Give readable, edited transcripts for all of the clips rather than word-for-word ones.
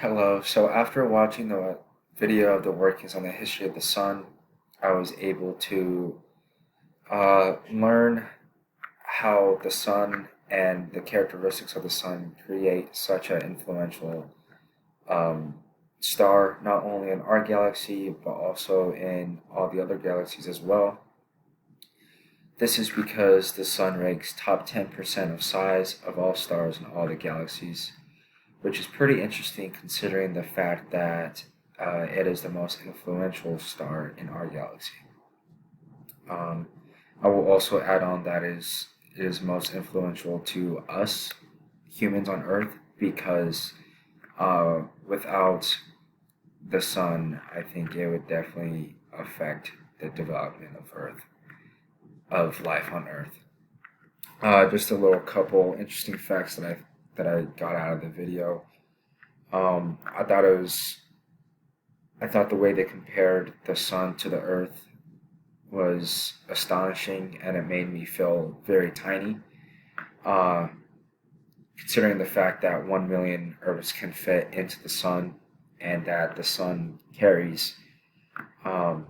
Hello. So after watching the video of the workings on the history of the sun, I was able to learn how the sun and the characteristics of the sun create such an influential um, star, not only in our galaxy, but also in all the other galaxies as well. This is because the sun ranks top 10% of size of all stars in all the galaxies, which is pretty interesting considering the fact that it is the most influential star in our galaxy. Um, I will also add on that it is most influential to us humans on Earth because without the sun, I think it would definitely affect the development of life on Earth. Just a little couple interesting facts that I got out of the video. I thought I thought the way they compared the sun to the earth was astonishing, and it made me feel very tiny. Uh, Considering the fact that 1 million Earths can fit into the sun, and that the sun carries um,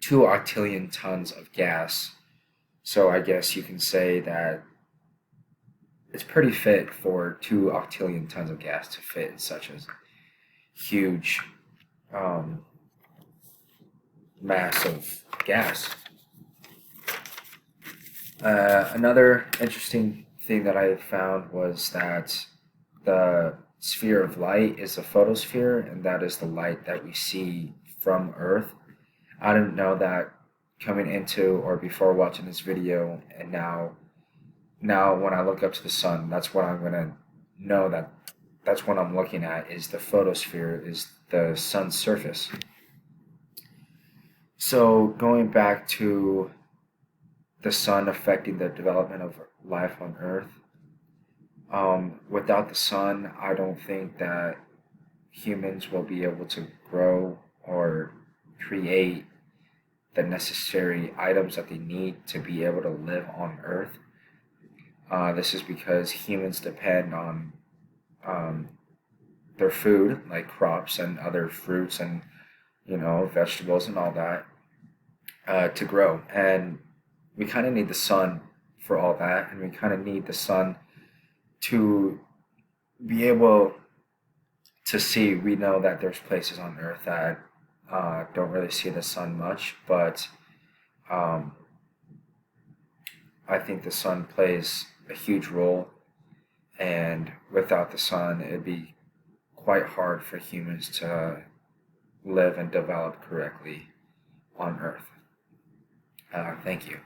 2 octillion tons of gas. So I guess you can say that it's pretty fit for 2 octillion tons of gas to fit in such a huge um, mass of gas. Another interesting thing that I found was that the sphere of light is a photosphere, and that is the light that we see from Earth. I didn't know that coming into or before watching this video, and now when I look up to the sun, that's what I'm gonna know that that's what I'm looking at is the photosphere, is the sun's surface. So going back to the sun affecting the development of life on Earth, without the sun, I don't think that humans will be able to grow or create the necessary items that they need to be able to live on Earth. This is because humans depend on um, their food, like crops and other fruits and vegetables and all that, to grow. And we kind of need the sun for all that, and we kind of need the sun to be able to see. We know that there's places on Earth that don't really see the sun much, but um, I think the sun plays a huge role, and without the sun, it'd be quite hard for humans to live and develop correctly on Earth. Thank you.